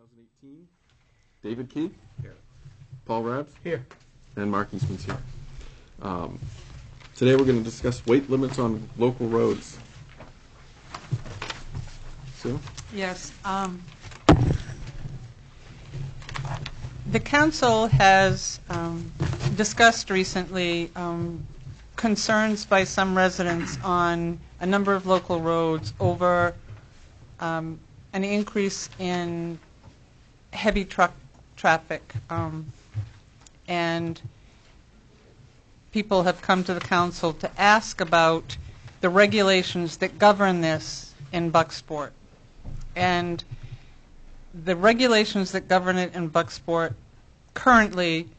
2018. David Key? Here. Paul Rabs? Here. And Mark Eastman's here. Today we're going to discuss weight limits on local roads. Sue? Yes. The council has discussed recently concerns by some residents on a number of local roads over an increase in heavy truck traffic. And people have come to the council to ask about the regulations that govern this in Bucksport. And the regulations that govern it in Bucksport currently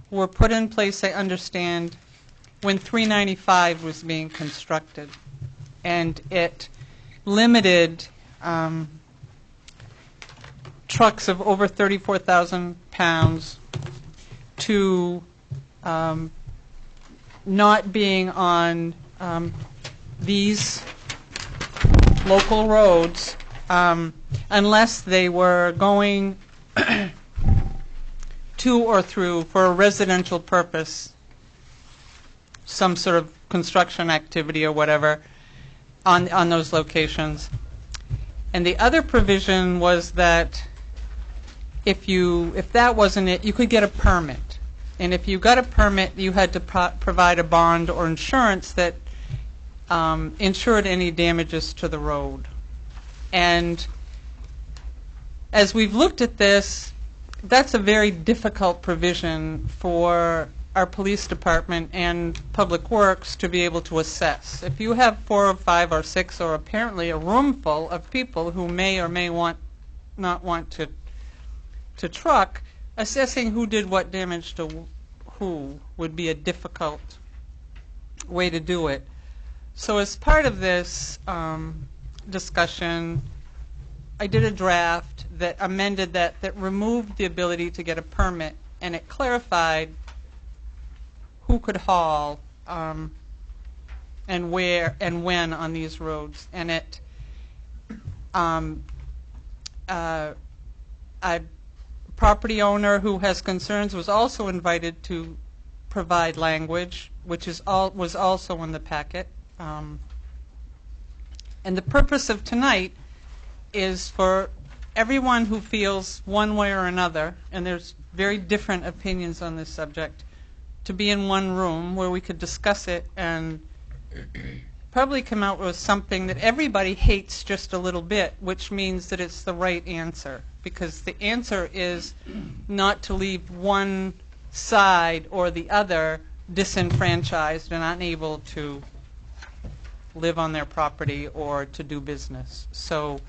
were put in place, I understand, when 395 was being constructed. And it limited trucks of over 34,000 pounds to not being on these local roads unless they were going to or through for a residential purpose, some sort of construction activity or whatever on those locations. And the other provision was that if that wasn't it, you could get a permit. And if you got a permit, you had to provide a bond or insurance that insured any damages to the road. And as we've looked at this, that's a very difficult provision for our police department and public works to be able to assess. If you have 4 or 5 or 6 or apparently a room full of people who may or may not want to truck, assessing who did what damage to who would be a difficult way to do it. So as part of this discussion, I did a draft that amended that removed the ability to get a permit, and it clarified who could haul and where and when on these roads. And it a property owner who has concerns was also invited to provide language, which was also in the packet. And the purpose of tonight is for everyone who feels one way or another, and there's very different opinions on this subject, to be in one room where we could discuss it and probably come out with something that everybody hates just a little bit, which means that it's the right answer. Because the answer is not to leave one side or the other disenfranchised and unable to live on their property or to do business. So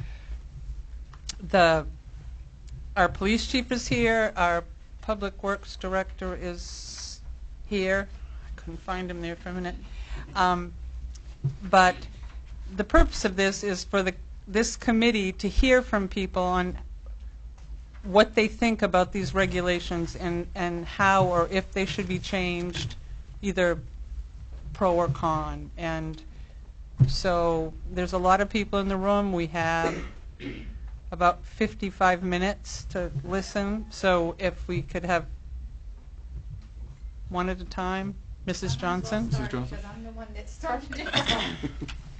our police chief is here, our public works director is here. I couldn't find him there for a minute. But the purpose of this is for this committee to hear from people on what they think about these regulations and how or if they should be changed, either pro or con. And so there's a lot of people in the room. We have about 55 minutes to listen. So if we could have one at a time. Mrs. Johnson? Mrs. Johnson? Because I'm the one that started it.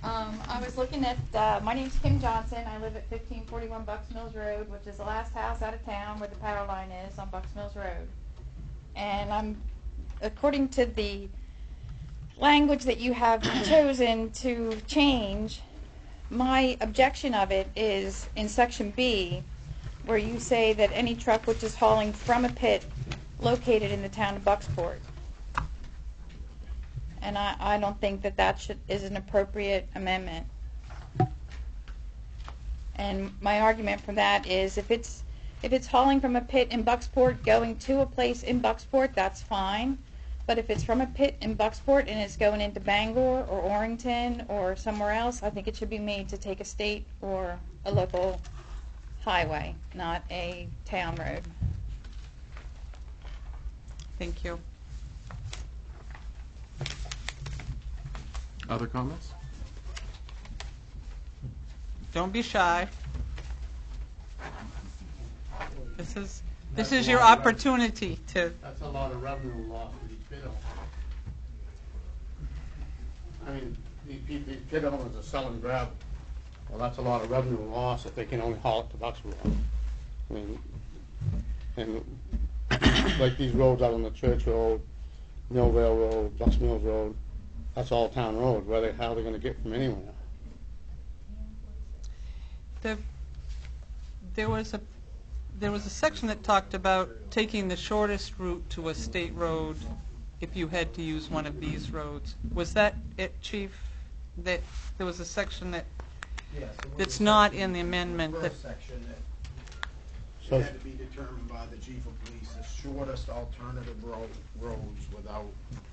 I was looking at, my name's Kim Johnson. I live at 1541 Bucks Mills Road, which is the last house out of town where the power line is on Bucks Mills Road. And according to the language that you have chosen to change, my objection of it is in section B, where you say that any truck which is hauling from a pit located in the town of Bucksport. And I don't think that is an appropriate amendment. And my argument for that is if it's hauling from a pit in Bucksport going to a place in Bucksport, that's fine. But if it's from a pit in Bucksport and it's going into Bangor or Orrington or somewhere else, I think it should be made to take a state or a local highway, not a town road. Thank you. Other comments? Don't be shy. This is your opportunity to. That's a lot of revenue loss for these pit owners. I mean, these pit owners are selling gravel. Well, that's a lot of revenue loss if they can only haul it to Bucksboro. I mean, and like these roads out on the Church Road, Millvale Road, Bucks Mills Road, that's all town road. How are they going to get from anywhere? There was a section that talked about taking the shortest route to a state road if you had to use one of these roads. Was that it, Chief? That there was a section that Yes, that's not in the amendment that. First section that So- it had to be determined by the chief of police, the shortest alternative roads without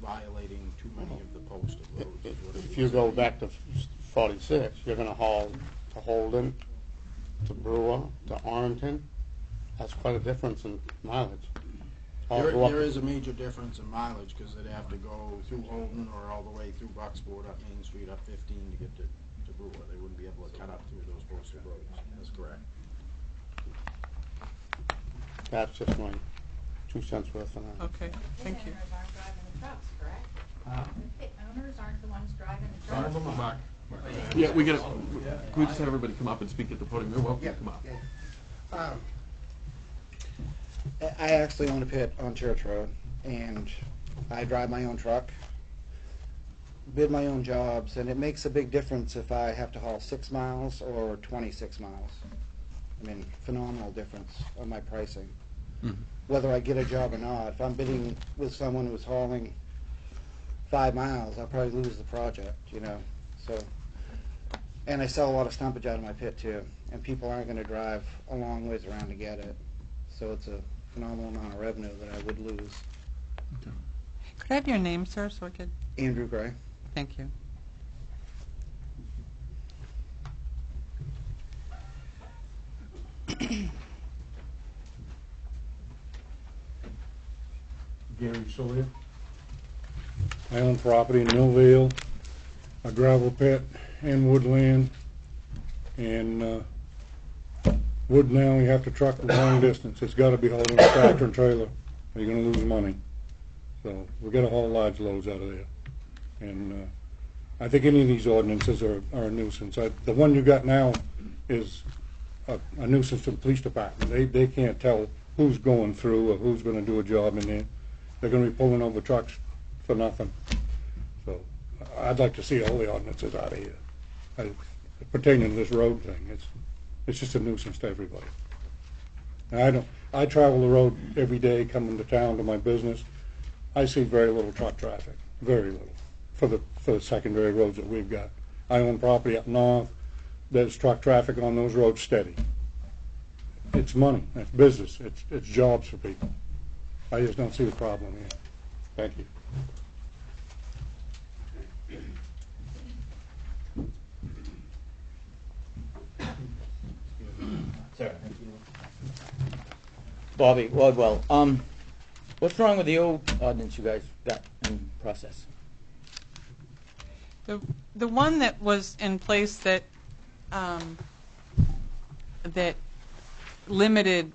violating too many of the posted roads. is what it If you was. go back to 46, you're going to haul to Holden, to Brewer, to Arlington. That's quite a difference in mileage. All go up- There is a major difference in mileage because they'd have to go through Holden or all the way through Bucksport, up Main Street, up 15 to get to Brewer. They wouldn't be able to cut up through those posted roads. That's correct. That's just my 2 cents worth on that. Okay, thank you. Pit owners aren't driving the trucks, correct? Huh? The pit owners aren't the ones driving the Some trucks. of them are. Yeah, we get. Can we just have everybody come up and speak at the podium? You're welcome to come up. I actually own a pit on Church Road, and I drive my own truck, bid my own jobs, and it makes a big difference if I have to haul 6 miles or 26 miles. I mean, phenomenal difference on my pricing. Whether I get a job or not, if I'm bidding with someone who's hauling 5 miles, I'll probably lose the project, you know. So, and I sell a lot of stumpage out of my pit too, and people aren't going to drive a long ways around to get it. So it's a phenomenal amount of revenue that I would lose. Could I have your name, sir, so I could? Andrew Gray. Thank you. Gary Sawyer. I own property in Millvale, a gravel pit and woodland. And wood now, you have to truck a long distance. It's got to be hauled in a tractor and trailer, or you're going to lose money. So we got to haul large loads out of there. And I think any of these ordinances are a nuisance. The one you got now is a nuisance to the police department. They can't tell who's going through or who's going to do a job in there. They're going to be pulling over trucks for nothing. So I'd like to see all the ordinances out of here pertaining to this road thing. It's just a nuisance to everybody. And I travel the road every day coming to town to my business. I see very little truck traffic, very little, for the secondary roads that we've got. I own property up north. There's truck traffic on those roads steady. It's money, it's business, it's jobs for people. I just don't see the problem here. Thank you. Sir. Bobby Wardwell. What's wrong with the old ordinance you guys got in process? The one that was in place that that limited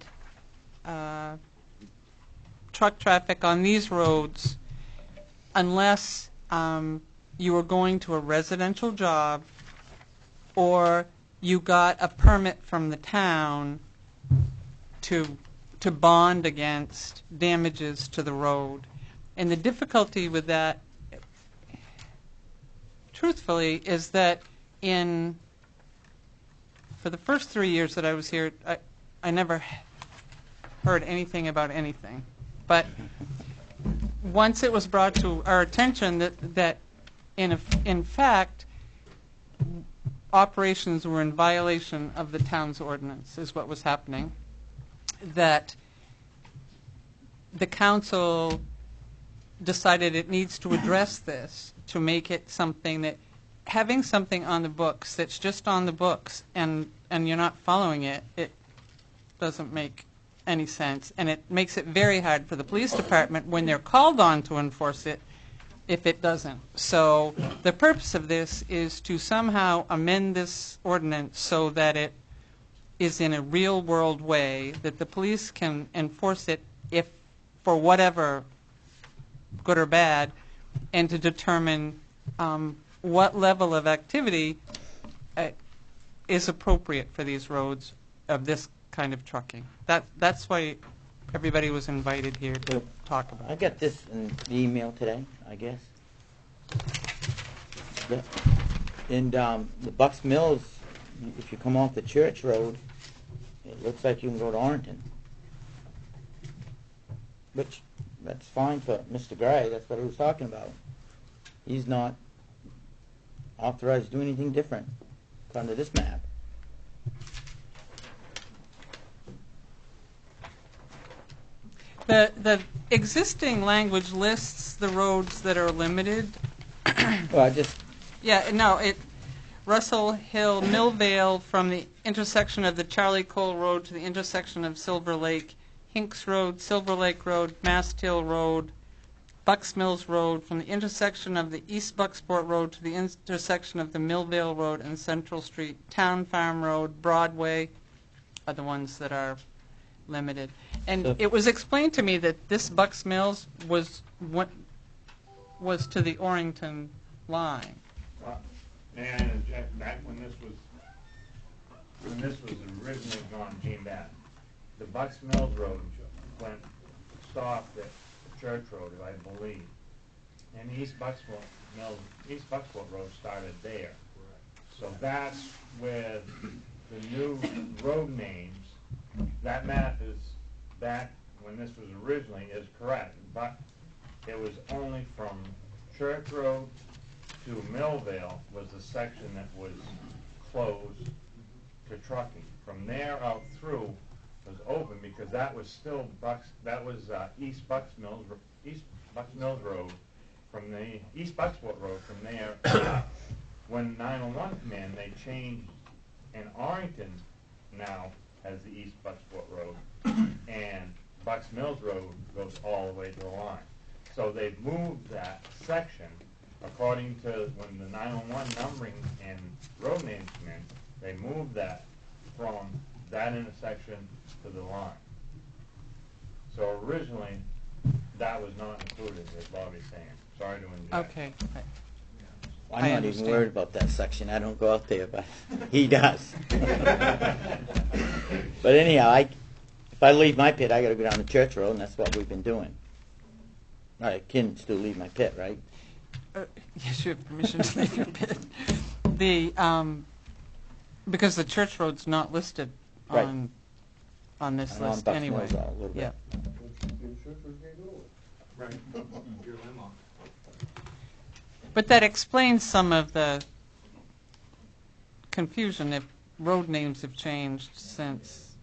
truck traffic on these roads unless you were going to a residential job or you got a permit from the town to bond against damages to the road. And the difficulty with that, truthfully, is that for the first 3 years that I was here, I never heard anything about anything. But once it was brought to our attention that in fact, operations were in violation of the town's ordinance, is what was happening, that the council decided it needs to address this to make it something that, having something on the books that's just on the books and you're not following it, it doesn't make any sense. And it makes it very hard for the police department when they're called on to enforce it if it doesn't. So the purpose of this is to somehow amend this ordinance so that it is in a real-world way, that the police can enforce it if, for whatever, good or bad, and to determine what level of activity is appropriate for these roads of this kind of trucking. That's why everybody was invited here to talk about I got this in the email today, I guess. And the Bucks Mills, if you come off the Church Road, it looks like you can go to Orrington. Which, that's fine for Mr. Gray, that's what he was talking about. He's not authorized to do anything different under this map. The existing language lists the roads that are limited. Well, I just, Yeah, no, Russell Hill, Millvale, from the intersection of the Charlie Cole Road to the intersection of Silver Lake, Hinks Road, Silver Lake Road, Mast Hill Road, Bucks Mills Road, from the intersection of the East Bucksport Road to the intersection of the Millvale Road and Central Street, Town Farm Road, Broadway are the ones that are limited. And So- it was explained to me that this Bucks Mills was to the Orrington line. May I interject, back when this was originally came back, the Bucks Mills Road stopped at Church Road, I believe. And East Bucksport Road started there. So that's where the new road names, that map is back when this was originally is correct, but it was only from Church Road to Millvale was the section that was closed to trucking. From there out through was open because that was still East Bucks Mills Road from the East Bucksport Road. From there, when 901 came in, they changed, and Arlington now has the East Bucksport Road, and Bucks Mills Road goes all the way to the line. So they've moved that section according to when the 911 numbering and road names come in. They moved that from that intersection to the line. So originally, that was not included, as Bobby's saying. Sorry to interject. Okay. I'm not understand. even worried about that section. I don't go out there, but he does. But anyhow, if I leave my pit, I got to go down to Church Road, and that's what we've been doing. I can still leave my pit, right? Yes, you have permission to leave your pit. Because the Church Road's not listed Right. on this And on list Bucks anyway. Mills a little bit. Yeah. Right. Your landlocked. But that explains some of the confusion if road names have changed since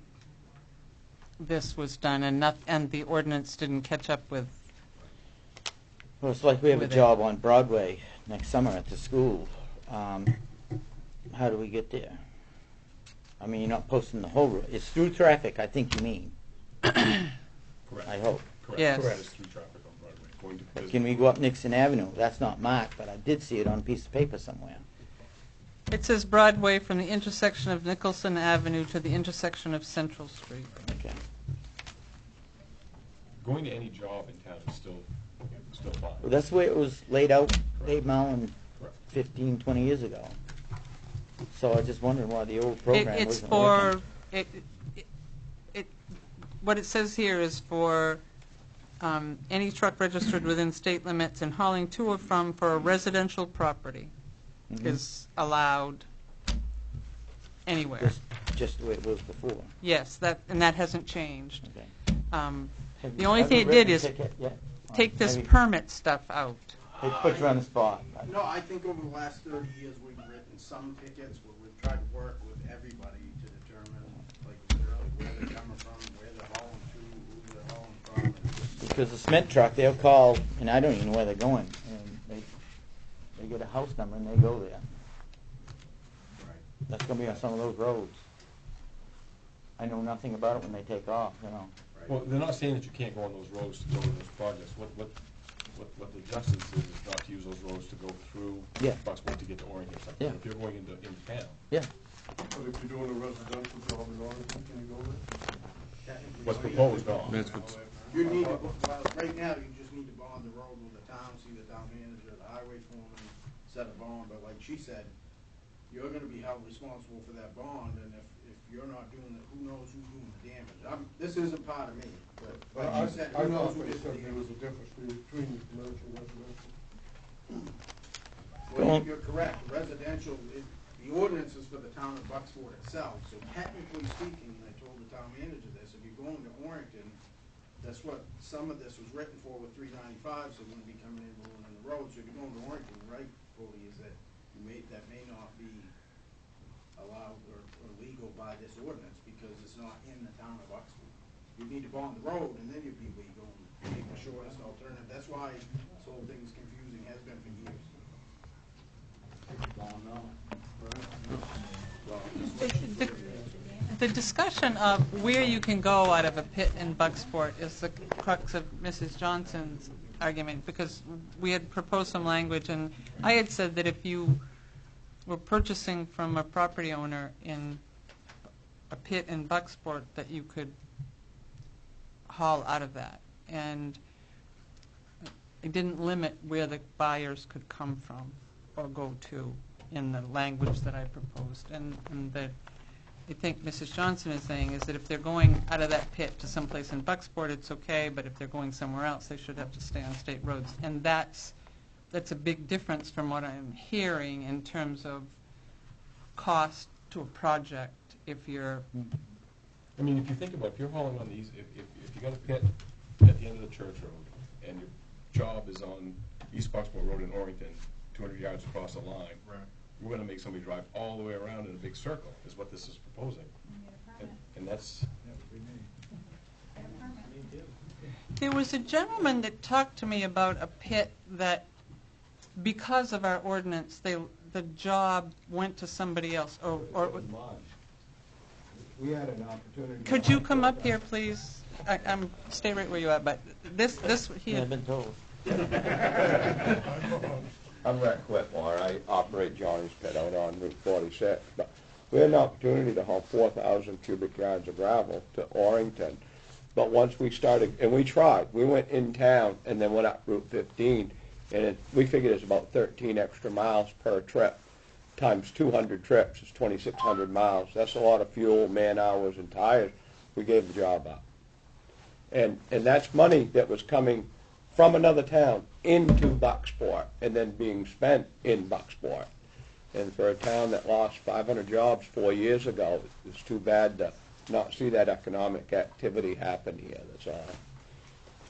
this was done and the ordinance didn't catch up with. Well, it's like we have a With it. job on Broadway next summer at the school. How do we get there? I mean, you're not posting the whole road. It's through traffic, I think you mean. Correct. I hope. Correct. Yes. Correct. It's through traffic on Broadway. Going to But can we go up Nixon Avenue? That's not marked, but I did see it on a piece of paper somewhere. It says Broadway from the intersection of Nicholson Avenue to the intersection of Central Street. Okay. Going to any job in town is still fine. Well, that's the way it was laid out, Dave Mallon, Correct. 15, 20 years ago. So I just wondered why the old program It's wasn't for, working. what it says here is for any truck registered within state limits and hauling to or from for a residential property Mhm. is allowed anywhere. Just the way it was before. Yes, and that hasn't changed. Okay. Um, Have The you- only have thing you it did written a is ticket yet? take this Have you- permit stuff out. They put you on the spot. No, I think over the last 30 years, we've written some tickets where we've tried to work with everybody to determine, like, really where they're coming from, where they're hauling to, who they're hauling from. and just- Because the cement truck, they'll call, and I don't even know where they're going, and they get a house number and they go there. That's gonna be on some of those roads. I know nothing about it when they take off, you know. Well, they're not saying that you can't go on those roads to go to those projects. What the justice is not to use those roads to go through Yeah. Bucksport to get to Oregon or something. Yeah. If you're going into town, Yeah, But if you're doing a residential job in Arlington, can you go there? What's proposed, no. That's what's, You need to, well, right now, you just need to bond the road with the town, see the town manager, the highway foreman, set a bond, but like she said, you're gonna be held responsible for that bond, and if you're not doing it, who knows who's doing the damage? This isn't part of me, but like you said, I who knows thought who they did the said there was damage? a difference between commercial and residential. Well, you're correct, residential, the ordinance is for the town of Bucksport itself, so technically speaking, I told the town manager this, if you're going to Orrington, that's what some of this was written for with 395, so it wouldn't be coming in ruining the road, so if you're going to Orrington, right, Cody, is that that may not be allowed or legal by this ordinance, because it's not in the town of Bucksport. You need to bond the road, and then you'd be legal, and make the shortest alternative, that's why this whole thing is confusing, has been for years. The discussion of where you can go out of a pit in Bucksport is the crux of Mrs. Johnson's argument, because we had proposed some language, and I had said that if you were purchasing from a property owner in a pit in Bucksport, that you could haul out of that. And it didn't limit where the buyers could come from or go to in the language that I proposed. And that I think Mrs. Johnson is saying is that if they're going out of that pit to someplace in Bucksport, it's okay, but if they're going somewhere else, they should have to stay on state roads. And that's a big difference from what I'm hearing in terms of cost to a project if you're... I mean, if you think about it, if you're hauling on these, if you got a pit at the end of the church road, and your job is on East Bucksport Road in Orrington, 200 yards across the line, Right. we're gonna make somebody drive all the way around in a big circle, is what this is proposing. And that's, There was a gentleman that talked to me about a pit that, because of our ordinance, the job went to somebody else, or We had an opportunity. could you come up here, please? Stay right where you are, but this here. I've been told. I'm Rick Whitmore. I operate Johnny's Pit out on Route 46. But we had an opportunity to haul 4,000 cubic yards of gravel to Orrington. But once we started, and we tried, we went in town and then went up Route 15, and we figured it's about 13 extra miles per trip. Times 200 trips is 2,600 miles. That's a lot of fuel, man hours, and tires. We gave the job up. And that's money that was coming from another town into Bucksport and then being spent in Bucksport. And for a town that lost 500 jobs 4 years ago, it's too bad to not see that economic activity happen here, that's all.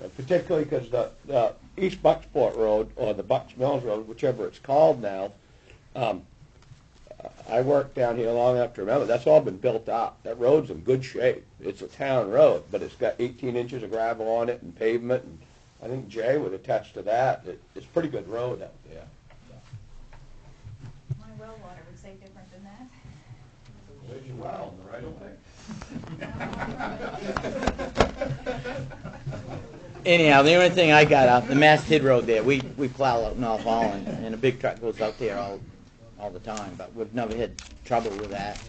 And particularly because the East Bucksport Road, or the Bucks Mills Road, whichever it's called now, I worked down here long enough to remember, that's all been built up. That road's in good shape. It's a town road, but it's got 18 inches of gravel on it and pavement, and I think Jay would attest to that. It's a pretty good road out there. My well water would say different than that. There's your well, right Anyhow, the only thing I got out, the Masthead Road there, we plow out North Holland, and a big truck goes out there all the time, but we've never had trouble with that.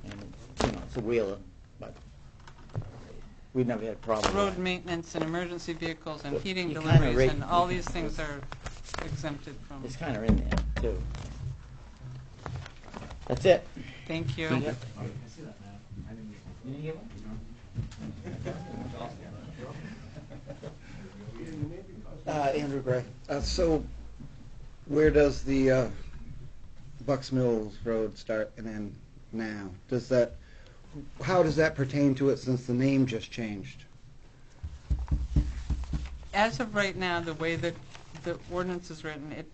And, it's a wheeler, but we've never had a problem Road with that. maintenance and emergency vehicles and Well, heating you kinda deliveries rate- and all these things are exempted from. It's kind of in there, too. That's it. Thank you. Yep. Andrew Gray. So where does the Bucks Mills Road start and end now? How does that pertain to it since the name just changed? As of right now, the way that the ordinance is written, it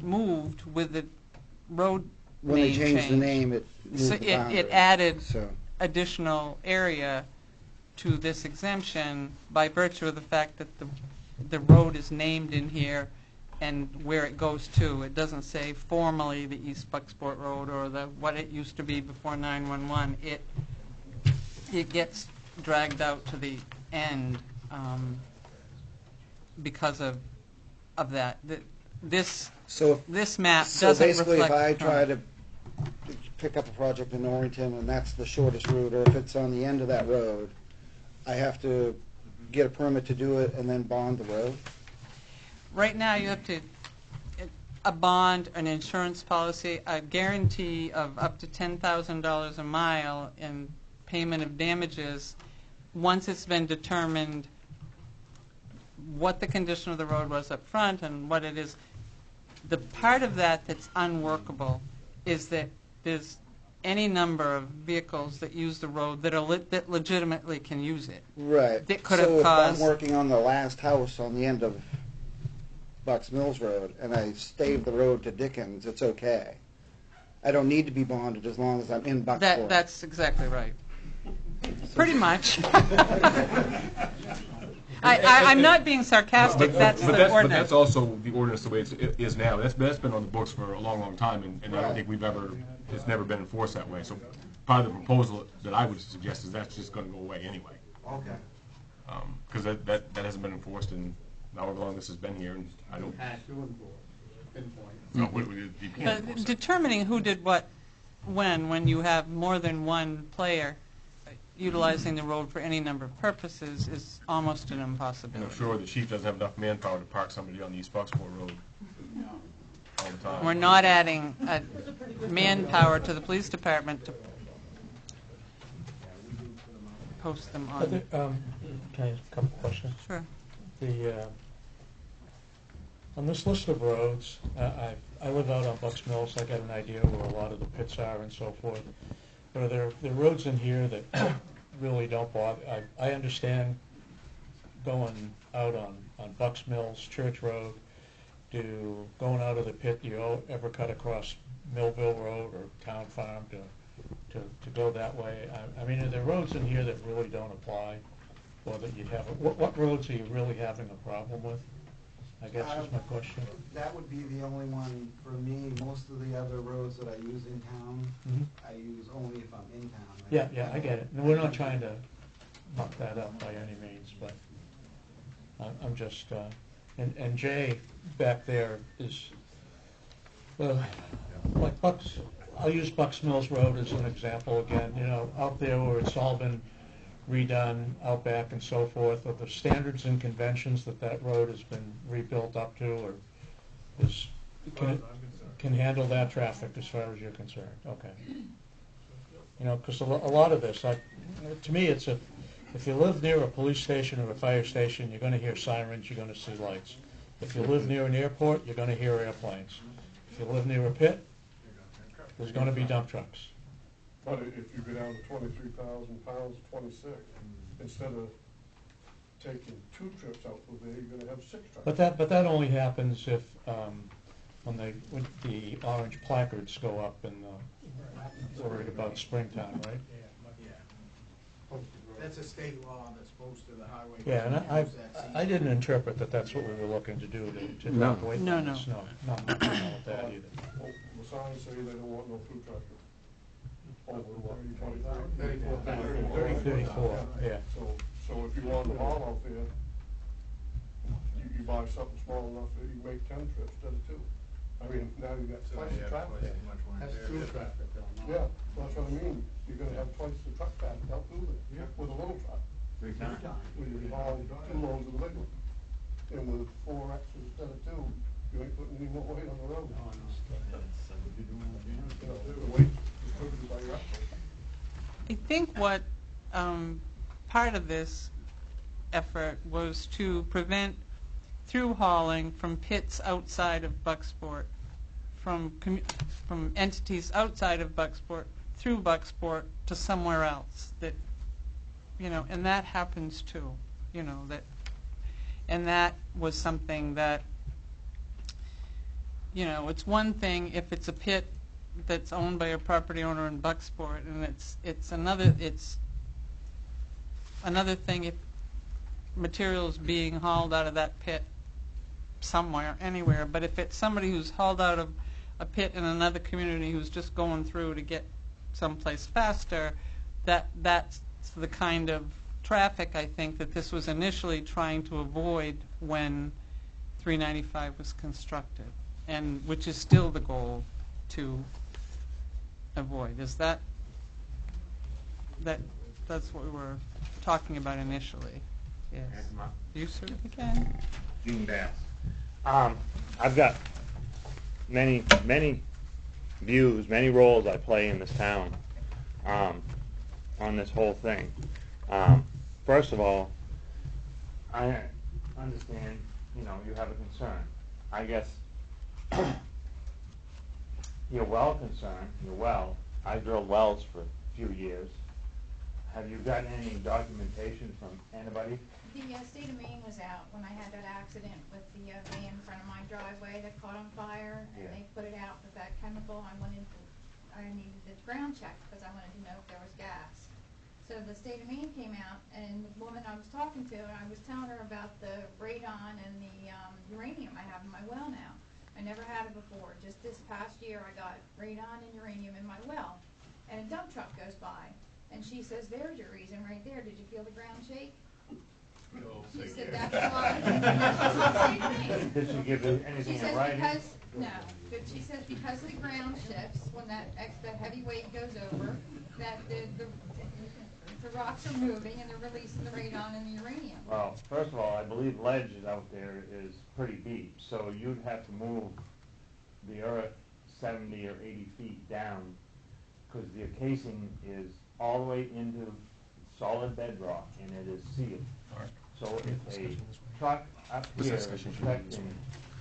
moved with the road When they name changed the change. name, it moved So the it boundary. added So, additional area to this exemption by virtue of the fact that the road is named in here and where it goes to. It doesn't say formally the East Bucksport Road or what it used to be before 911. It gets dragged out to the end because of of that. This So, this map so doesn't basically, if reflect. I try to pick up a project in Orrington and that's the shortest route, or if it's on the end of that road, I have to get a permit to do it and then bond the road? Right now, you have to, a bond, an insurance policy, a guarantee of up to $10,000 a mile in payment of damages once it's been determined what the condition of the road was up front and what it is. The part of that that's unworkable is that there's any number of vehicles that use the road that are that legitimately can use it. Right. That could So have if I'm caused. working on the last house on the end of Bucks Mills Road and I stave the road to Dickens, it's okay. I don't need to be bonded as long as I'm in Bucksport. That's exactly right. Pretty much. I'm not being sarcastic. That's the But ordinance. that's also the ordinance the way it is now. That's been on the books for a long, long time, and I don't think it's never been enforced that way. So part of the proposal that I would suggest is that's just going to go away anyway. Okay. Because that hasn't been enforced in however long this has been here, and I don't. No, you can't enforce But it. determining who did what when you have more than one player utilizing the road for any number of purposes is almost an And I'm impossibility. sure the chief doesn't have enough manpower to park somebody on the East Bucksport Road all the time. We're not adding manpower to the police department to post them on. Can I ask a couple questions? Sure. On this list of roads, I live out on Bucks Mills, I got an idea where a lot of the pits are and so forth. But are there roads in here that really don't bother? I understand going out on Bucks Mills, Church Road, going out of the pit, do you ever cut across Millville Road or Town Farm to go that way? I mean, are there roads in here that really don't apply? Or that you have, what roads are you really having a problem with? I guess is my question. That would be the only one for me. Most of the other roads that I use in town, Mhm. I use only if I'm in town. Yeah, I get it. And we're not trying to muck that up by any means, but I'm just, and Jay back there is, like I'll use Bucks Mills Road as an example again, out there where it's all been redone out back and so forth, are the standards and conventions that road has been rebuilt up to, or can handle that traffic as far as you're concerned? Okay. Because a lot of this, to me, it's if you live near a police station or a fire station, you're going to hear sirens, you're going to see lights. If you live near an airport, you're going to hear airplanes. If you live near a pit, there's going to be dump trucks. But if you go down to 23,000 pounds, 26, instead of taking 2 trips out through there, you're gonna have 6 trucks. But that only happens if, when the orange placards go up and worried about Springtown, right? That's a state law that's supposed to the highway. Yeah, and I didn't interpret that that's what we were looking to do, to No. drop away from No, the no. snow. Not nothing wrong with that either. Well, the signs say they don't want no food trucks. Over what, 34, yeah. So if you want to haul out there, you buy something small enough that you make 10 trips instead of 2. I mean, now you got twice the traffic. That's through traffic though, not. Yeah, that's what I mean. You're gonna have twice the truck traffic out through there with a little truck. When you haul 2 loads of the big one. And with 4 extras instead of 2, you ain't putting any more weight on the road. The weight distributed by your axle. I think what part of this effort was to prevent through hauling from pits outside of Bucksport, from entities outside of Bucksport through Bucksport to somewhere else. That, and that happens too. And that was something that, it's one thing if it's a pit that's owned by a property owner in Bucksport, and it's another thing if materials being hauled out of that pit somewhere, anywhere. But if it's somebody who's hauled out of a pit in another community who's just going through to get someplace faster, that's the kind of traffic I think that this was initially trying to avoid when 395 was constructed, and which is still the goal to avoid. Is that's what we were talking about initially? Yes. You certainly can. Gene Bass. I've got many views, many roles I play in this town on this whole thing. First of all, I understand, you have a concern. I guess you're well concerned. You're well. I drilled wells for a few years. Have you gotten any documentation from anybody? The state of Maine was out when I had that accident with the van in front of my driveway that caught on fire, and Yeah. they put it out with that chemical. I needed the ground check because I wanted to know if there was gas. So the state of Maine came out, and the woman I was talking to, and I was telling her about the radon and the uranium I have in my well now. I never had it before. Just this past year, I got radon and uranium in my well, and a dump truck goes by, and she says, "There's your reason right there. Did you feel the ground shake?" She said, "That's why." Did she give you She anything in says writing? but she says because the ground shifts when that heavy weight goes over, that the rocks are moving and they're releasing the radon and the uranium. Well, first of all, I believe ledge is out there is pretty deep, so you'd have to move the earth 70 or 80 feet down, because the casing is all the way into solid bedrock, and it is sealed. So if a truck up here is affecting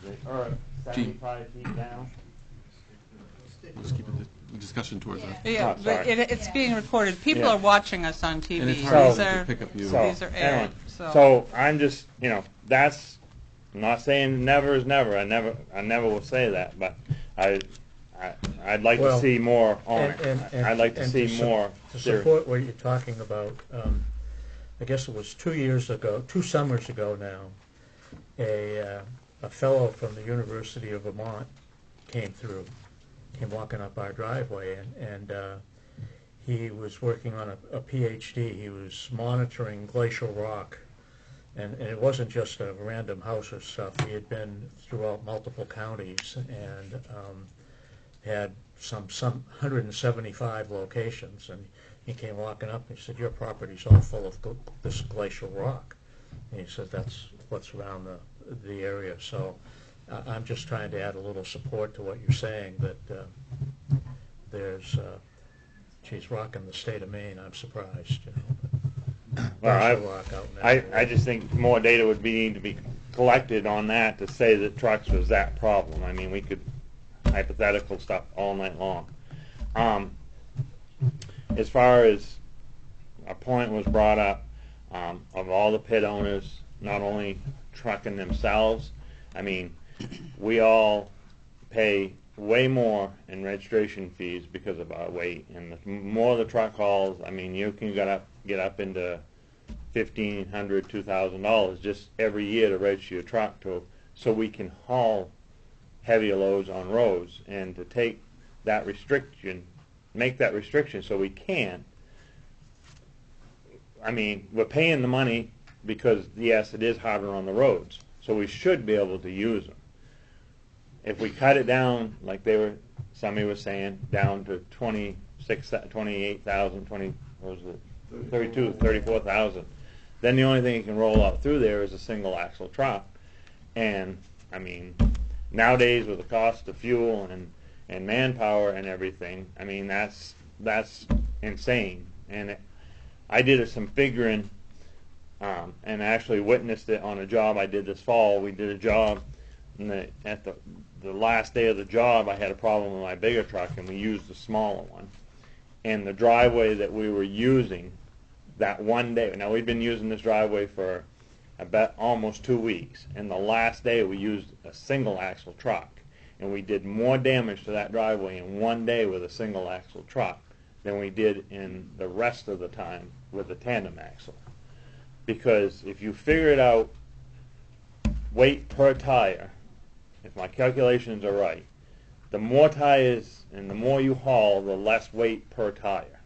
the earth 75 feet down, We'll just keep the discussion towards that. Yeah, Oh, but sorry. it's being recorded. People Yeah. are watching us on TV. And it's These hard are to pick up you. these are aired. anyway, So, I'm just, that's, I'm not saying never is never. I never will say that, but I'd like Well, to see more on it. I'd like to and see more. To serious. support what you're talking about, I guess it was 2 summers ago now, a fellow from the University of Vermont came walking up our driveway, and he was working on a PhD. He was monitoring glacial rock, and it wasn't just a random house or stuff. He had been throughout multiple counties and had some 175 locations, and he came walking up and he said, "Your property's all full of this glacial rock." And he said, "That's what's around the area." So I'm just trying to add a little support to what you're saying, that there's, rock in the state of Maine. I'm surprised, Well, glacial rock out in that I just think more data would need to be collected on that to say that trucks was that problem. I mean, we could hypothetical stuff all night long. As far as a point was brought up of all the pit owners, not only trucking themselves, I mean, we all pay way more in registration fees because of our weight, and the more the truck hauls, I mean, you can get up into $1,500, $2,000 just every year to register your truck so we can haul heavier loads on roads, and to take that restriction, make that restriction so we can. I mean, we're paying the money because, yes, it is harder on the roads, so we should be able to use them. If we cut it down, like somebody was saying, down to 28,000, 34,000, then the only thing you can roll out through there is a single axle truck. And I mean, nowadays with the cost of fuel and manpower and everything, I mean, that's insane. And I did some figuring and actually witnessed it on a job I did this fall. We did a job, and at the last day of the job, I had a problem with my bigger truck, and we used the smaller one. And the driveway that we were using that one day, now we've been using this driveway for about almost 2 weeks, and the last day we used a single axle truck, and we did more damage to that driveway in one day with a single axle truck than we did in the rest of the time with the tandem axle. Because if you figure it out, weight per tire, if my calculations are right, the more tires and the more you haul, the less weight per tire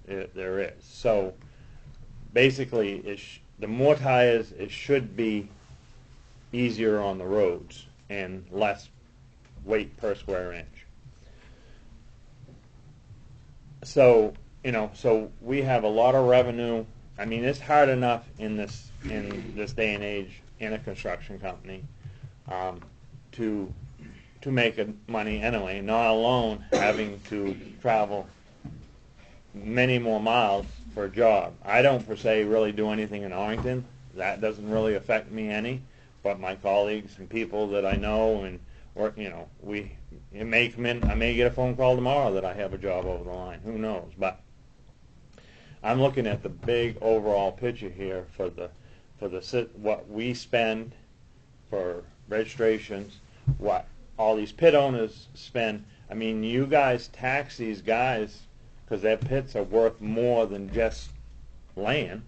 there is. So basically, the more tires, it should be easier on the roads and less weight per square inch. So, so we have a lot of revenue. I mean, it's hard enough in this day and age in a construction company to make money anyway, not alone having to travel many more miles for a job. I don't per se really do anything in Arlington. That doesn't really affect me any, but my colleagues and people that I know and work, it may come in. I may get a phone call tomorrow that I have a job over the line. Who knows? But I'm looking at the big overall picture here for what we spend for registrations, what all these pit owners spend. I mean, you guys tax these guys because their pits are worth more than just land.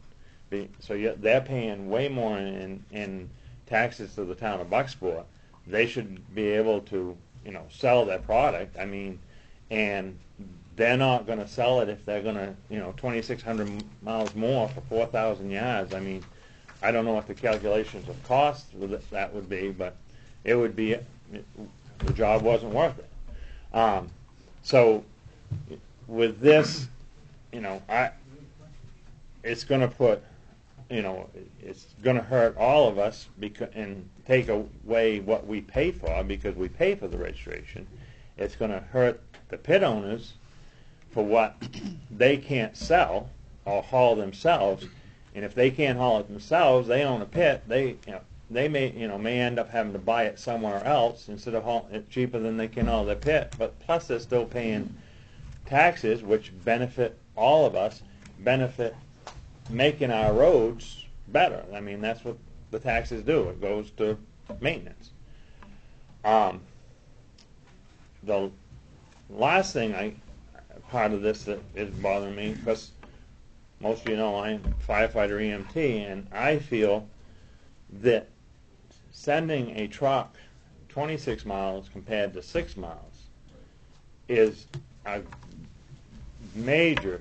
So they're paying way more in taxes to the town of Bucksport. They should be able to, sell their product. I mean, and they're not going to sell it if they're going to, 2,600 miles more for 4,000 yards. I mean, I don't know what the calculations of cost that would be, but it would be, the job wasn't worth it. So with this, it's going to put, it's going to hurt all of us and take away what we pay for because we pay for the registration. It's going to hurt the pit owners for what they can't sell or haul themselves. And if they can't haul it themselves, they own a pit. They may end up having to buy it somewhere else instead of hauling it cheaper than they can haul their pit. But plus, they're still paying taxes, which benefit all of us, benefit making our roads better. I mean, that's what the taxes do. It goes to maintenance. The last thing part of this that is bothering me, because most of you know I'm a firefighter EMT, and I feel that sending a truck 26 miles compared to 6 miles is a major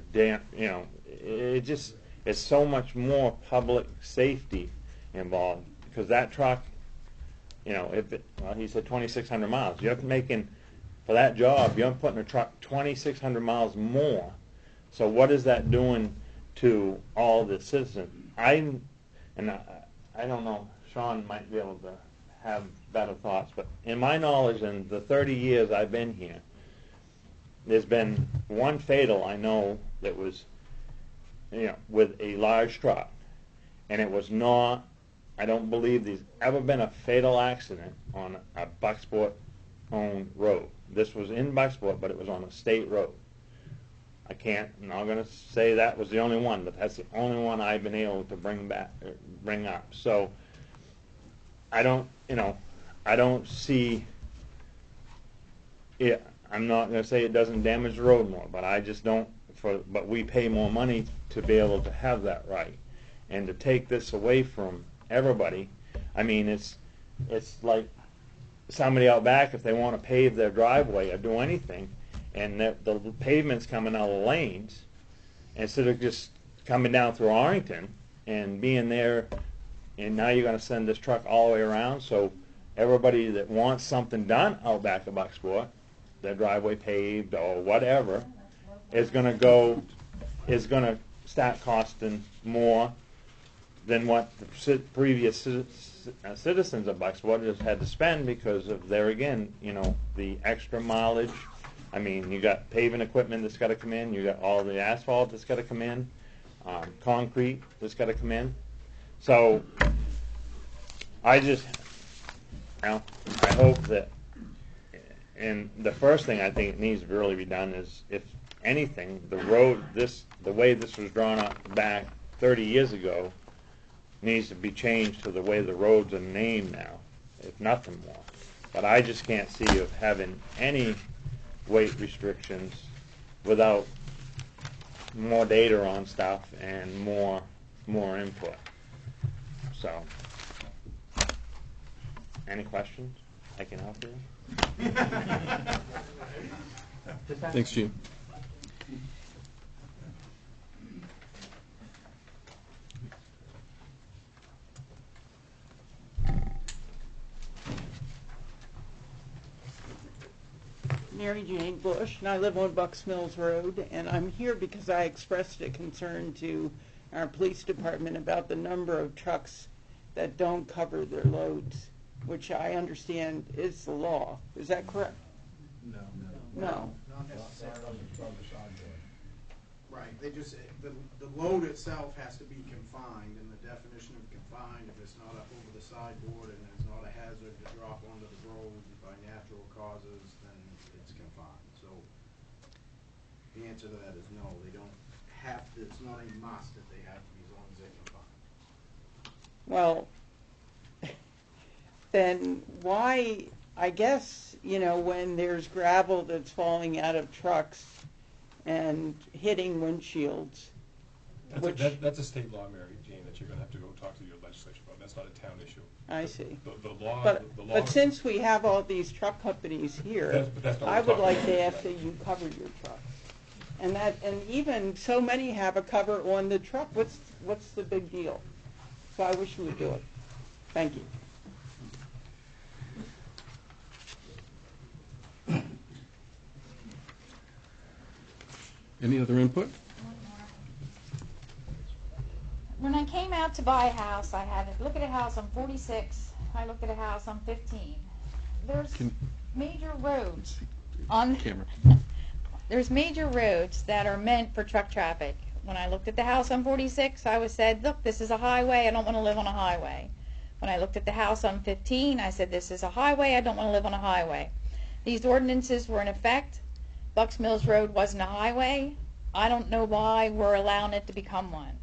it's so much more public safety involved because that truck, he said 2,600 miles. You're making, for that job, you're putting a truck 2,600 miles more. So what is that doing to all the citizens? I don't know, Sean might be able to have better thoughts, but in my knowledge, in the 30 years I've been here, there's been one fatal I know that was, with a large truck, and it was not, I don't believe there's ever been a fatal accident on a Bucksport-owned road. This was in Bucksport, but it was on a state road. I'm not going to say that was the only one, but that's the only one I've been able to bring up. So I don't see it. I'm not going to say it doesn't damage the road more, but I just don't. But we pay more money to be able to have that right, and to take this away from everybody. I mean, it's like somebody out back, if they want to pave their driveway or do anything, and the pavement's coming out of the lanes, instead of just coming down through Arlington and being there, and now you're going to send this truck all the way around. So everybody that wants something done out back of Bucksport, their driveway paved or whatever, is going to start costing more than what the previous citizens of Bucksport just had to spend because of the extra mileage. I mean, you got paving equipment that's got to come in, you got all the asphalt that's got to come in, concrete that's got to come in. So I hope that, and the first thing I think needs to really be done is, if anything, the way this was drawn up back 30 years ago needs to be changed to the way the roads are named now, if nothing more. But I just can't see of having any weight restrictions without more data on stuff and more input. So, any questions? I can help you. Thanks, Gene. Mary Jane Bush, and I live on Bucks Mills Road, and I'm here because I expressed a concern to our police department about the number of trucks that don't cover their loads, which I understand is the law. Is that correct? No. No. Not necessarily. Right, they just, the load itself has to be confined, and the definition of confined, if it's not up over the sideboard and it's not a hazard to drop onto the road by natural causes, then it's confined. So the answer to that is no, they don't have to, it's not a must that they have to be as long as they're confined. Well, then why, I guess, when there's gravel that's falling out of trucks and hitting windshields, That's a state law, Mary Jane, that you're gonna have to go talk to your legislature about. That's not a town issue. I see. The law, But since we have all these truck companies here, That's not what I we're would talking like about. to ask that you cover your trucks. And even so many have a cover on the truck. What's the big deal? So I wish you would do it. Thank you. Any other input? When I came out to buy a house, I had to look at a house on 46. I looked at a house on 15. There's major roads on Camera. There's major roads that are meant for truck traffic. When I looked at the house on 46, I was said, look, this is a highway. I don't want to live on a highway. When I looked at the house on 15, I said, this is a highway. I don't want to live on a highway. These ordinances were in effect. Bucks Mills Road wasn't a highway. I don't know why we're allowing it to become one.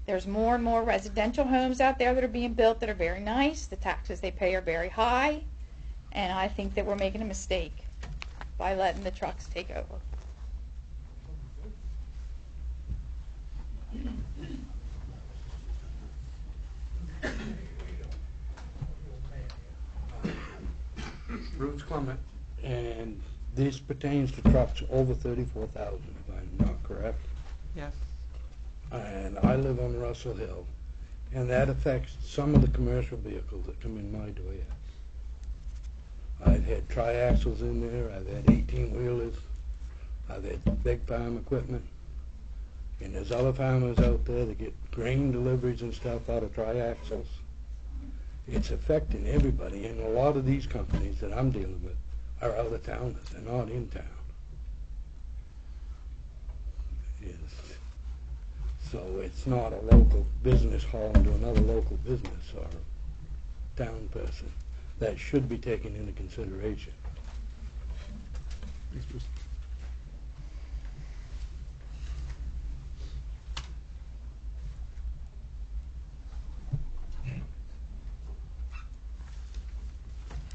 There's more and more residential homes out there that are being built that are very nice. The taxes they pay are very high. And I think that we're making a mistake by letting the trucks take over. Bruce Clement, and this pertains to trucks over 34,000, if I'm not correct. Yes. And I live on Russell Hill, and that affects some of the commercial vehicles that come in my door. I've had triaxles in there, I've had 18-wheelers, I've had big farm equipment, and there's other farmers out there that get grain deliveries and stuff out of triaxles. It's affecting everybody, and a lot of these companies that I'm dealing with are out of towners, they're not in town. So it's not a local business hauling to another local business or town person. That should be taken into consideration. Thanks, Bruce.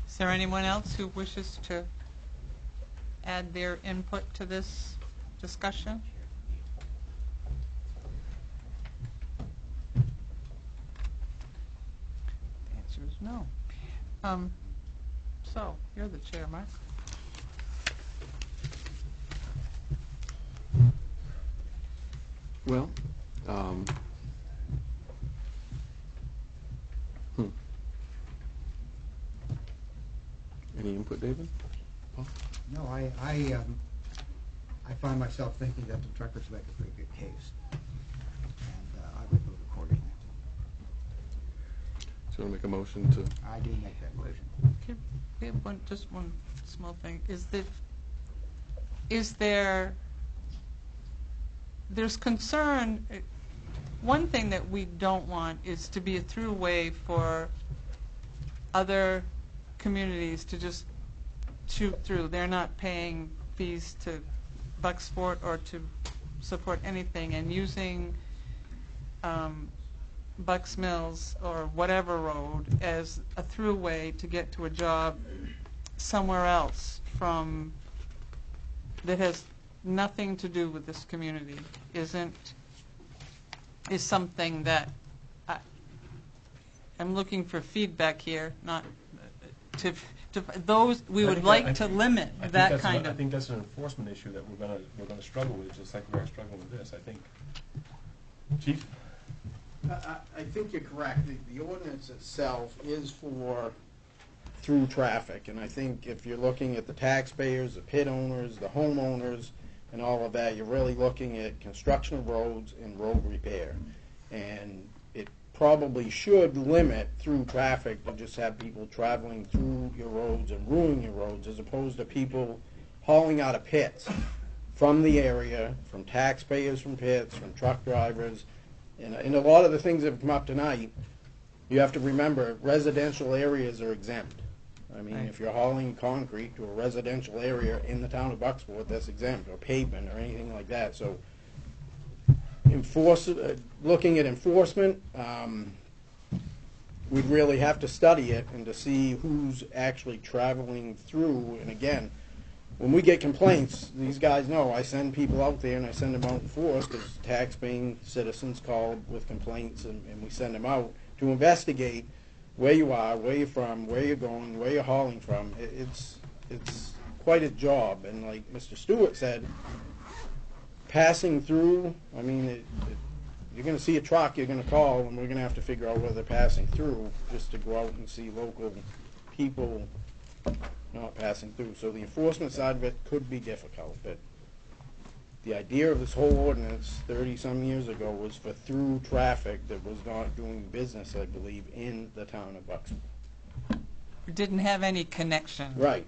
Is there anyone else who wishes to add their input to this discussion? The answer is no. So, you're the chair, Mark. Well, any input, David? Paul? No, I find myself thinking that the truckers make a pretty good case, and I would vote accordingly. So you want to make a motion to? I do make that motion. Okay, we have just one small thing. There's concern, one thing that we don't want is to be a throughway for other communities to just shoot through. They're not paying fees to Bucksport or to support anything, and using Bucks Mills or whatever road as a throughway to get to a job somewhere else that has nothing to do with this community is something that I'm looking for feedback here, not to those we would like to limit that kind of. I think that's an enforcement issue that we're gonna struggle with, just like we're struggling with this. I think, Chief. I think you're correct. The ordinance itself is for through traffic. And I think if you're looking at the taxpayers, the pit owners, the homeowners, and all of that, you're really looking at construction of roads and road repair. And it probably should limit through traffic to just have people traveling through your roads and ruining your roads, as opposed to people hauling out of pits from the area, from taxpayers from pits, from truck drivers. And a lot of the things that have come up tonight, you have to remember, residential areas are exempt. I mean, Right. if you're hauling concrete to a residential area in the town of Bucksport, that's exempt, or pavement, or anything like that. So, looking at enforcement, we'd really have to study it and to see who's actually traveling through. And again, when we get complaints, these guys know I send people out there and I send them out in force because tax-paying citizens call with complaints, and we send them out to investigate where you are, where you're from, where you're going, where you're hauling from. It's quite a job. And like Mr. Stewart said, passing through, I mean, you're going to see a truck, you're going to call, and we're going to have to figure out whether they're passing through, just to go out and see local people not passing through. So the enforcement side of it could be difficult, but the idea of this whole ordinance 30-some years ago was for through traffic that was not doing business, I believe, in the town of Bucksport. Didn't have any connection Right.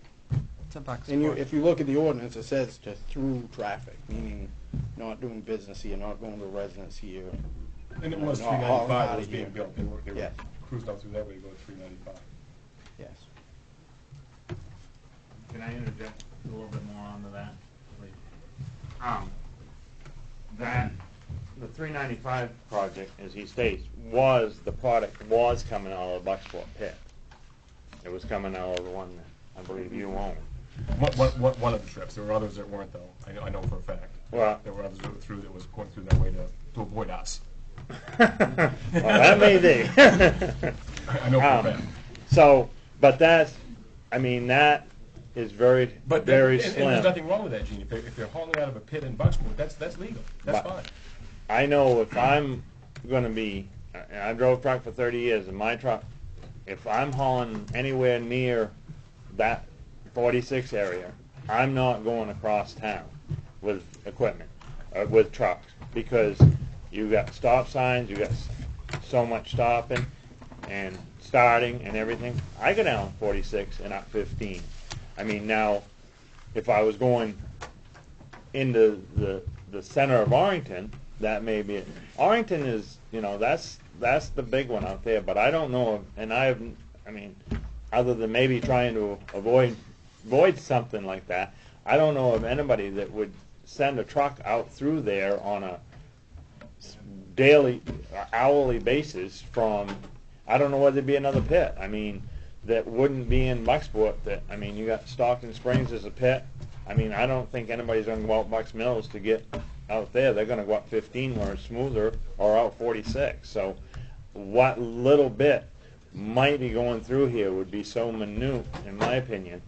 to Bucksport. And if you look at the ordinance, it says to through traffic, meaning not doing business here, not going to residence here. And it was not hauling 395 out that of was being here. built. They were Yes. cruised out through that way to go to 395. Yes. Can I interject a little bit more onto that, please? That, the 395 project, as he states, the product was coming out of the Bucksport pit. It was coming out of the one that I believe you own. One of the trips. There were others that weren't, though. I know for a fact. Well, there were others that was going through that way to avoid us. Well, that may be. I know for a fact. So, but that is very And slim. there's nothing wrong with that, Gene. If they're hauling out of a pit in Bucksport, that's legal. That's But fine. I know if I'm going to be, I drove truck for 30 years, and my truck, if I'm hauling anywhere near that 46 area, I'm not going across town with equipment, with trucks, because you got stop signs, you got so much stopping and starting and everything. I go down 46 and up 15. I mean, now, if I was going into the center of Arlington, that may be it. Arlington is, that's the big one out there, but I don't know of, and other than maybe trying to avoid something like that, I don't know of anybody that would send a truck out through there on a daily, hourly basis from, I don't know whether it'd be another pit. That wouldn't be in Bucksport. You got Stockton Springs as a pit. I don't think anybody's going to go out Bucks Mills to get out there. They're going to go up 15 where it's smoother, or out 46. So what little bit might be going through here would be so minute, in my opinion,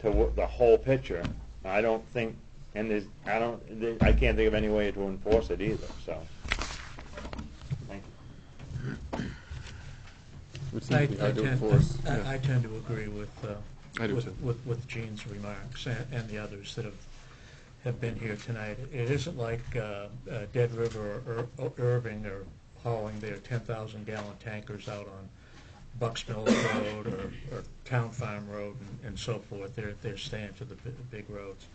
to the whole picture. I don't think, and I can't think of any way to enforce it either. So, thank you. I tend to agree with I do too. with Gene's remarks and the others that have been here tonight. It isn't like Dead River or Irving are hauling their 10,000-gallon tankers out on Bucks Mills Road or Town Farm Road and so forth. They're staying to the big roads,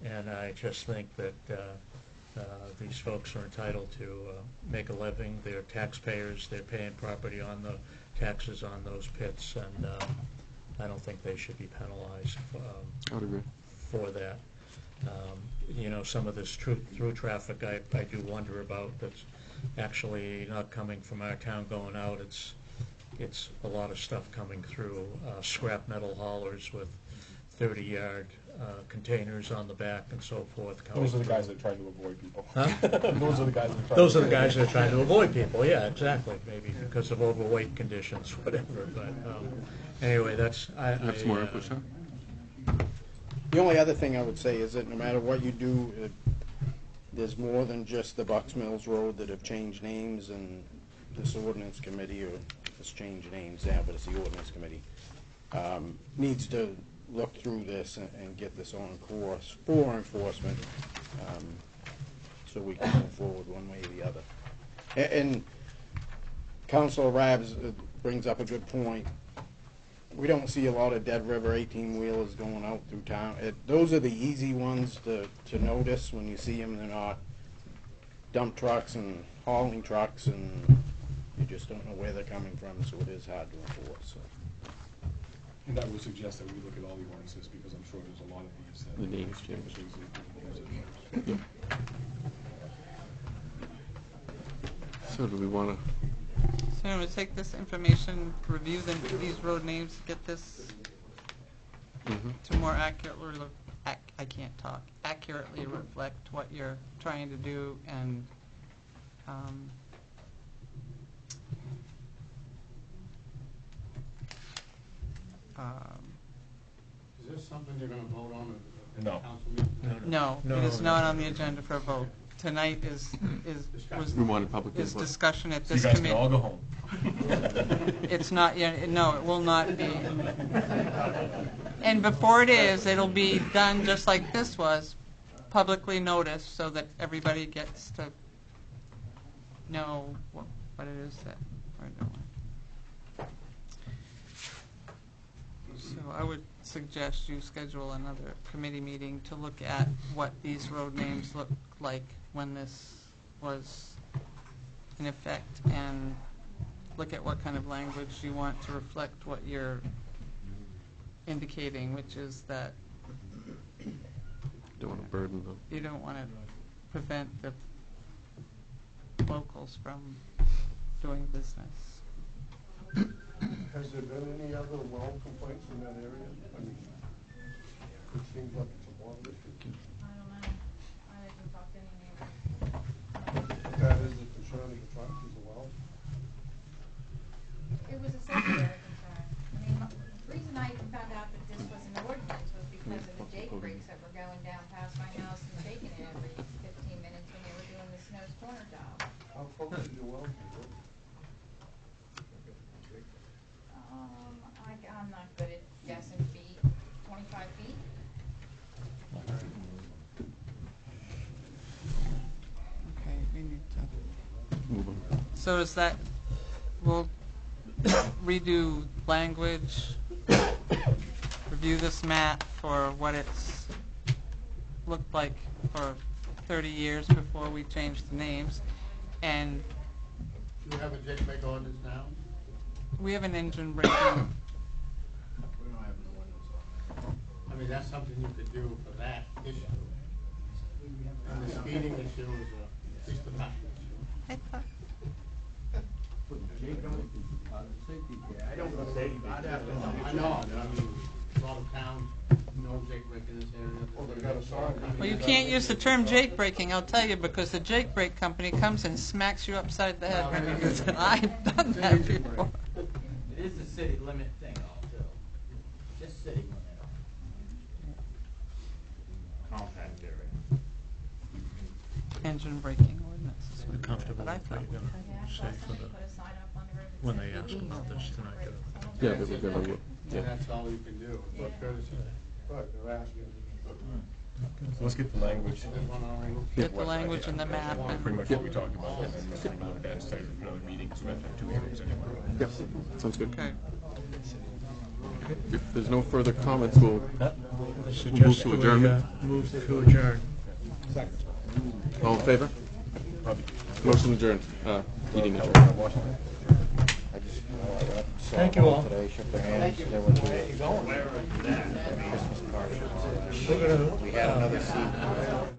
and I just think that these folks are entitled to make a living. They're taxpayers. They're paying property on the taxes on those pits, and I don't think they should be penalized I would agree. for that. Some of this through traffic I do wonder about, that's actually not coming from our town going out. It's a lot of stuff coming through, scrap metal haulers with 30-yard containers on the back and so forth. Those are the guys that are trying to avoid people. Huh? Those are the guys that are trying Those to are the avoid guys that are people. trying to avoid people, yeah, exactly, maybe because of overweight conditions, whatever, but anyway, that's... Have some more input, Sean? The only other thing I would say is that no matter what you do, there's more than just the Bucks Mills Road that have changed names, and this ordinance committee has changed names now, but it's the ordinance committee. needs to look through this and get this on course for enforcement, so we can move forward one way or the other. And Councilor Rabs brings up a good point. We don't see a lot of Dead River 18-wheelers going out through town. Those are the easy ones to notice when you see them. They're not dump trucks and hauling trucks, and you just don't know where they're coming from, so it is hard to enforce. So. And I would suggest that we look at all the ordinances, because I'm sure there's a lot of these that. The names change. Yep. So do we want to? So I'm going to take this information, review these road names, get this to more accurately, I can't talk, accurately reflect what you're trying to do, and Is this something you're gonna vote on at the No. council meeting? no, it is not on the agenda for a vote. Tonight We wanted public is input. discussion at So this you guys committee. can all go home. It's not yet, no, it will not be. And before it is, it'll be done just like this was, publicly noticed, so that everybody gets to know what it is that we're doing. So I would suggest you schedule another committee meeting to look at what these road names look like when this was in effect, and look at what kind of language you want to reflect what you're indicating, which is that Don't want to burden them. you don't want to prevent the locals from doing business. Has there been any other well complaints in that area? I mean, it seems like it's a water issue. I don't know. I didn't talk to any neighbors. That is the concern of the truck, is the well? It was a secondary concern. I mean, the reason I even found out that this was an ordinance was because of the Jake breaks that were going down past my house and shaking it every 15 minutes when they were doing the Snow's Corner job. How close is your well to the road? I'm not good at guessing feet. 25 feet? Okay, we need to. Move on. So is that, we'll redo language, review this map for what it's looked like for 30 years before we changed the names, and Do you have a Jake break ordinance now? we have an engine braking. We don't have no windows on I mean, that's something you could do for that issue. And the speeding issue is a police department issue. I thought, I don't know. I'd have to know. I know, but I mean, a lot of towns know Jake break in this area. Well, they got a sign. well, you can't use the term Jake braking, I'll tell you, because the Jake brake company comes and smacks you upside the head when you use it. I've done that before. It is a city limit thing also, just city limit. Compact area. Engine braking ordinance is what it is, Comfortable but I with thought what we you're had. gonna Yeah, say last for time the, they put a sign up on the road that when said they ask Jake about this tonight. Yeah, but we're gonna, And yeah. that's all you can do, it's what courtesy. Right, they're asking. So let's get the language. This one already. Get the language in the map Pretty and, much what we talked about, and then we'll look at it for another meeting, because we have to have 2 hearings anyway. Yep, sounds good. okay. If there's no further comments, we'll Suggest to we, adjournment. move to adjourn. all in favor? Motion adjourned. Meeting adjourned. I just saw Thank you all. today, shook their hands. They went to a Christmas party. We're gonna, We had another seat.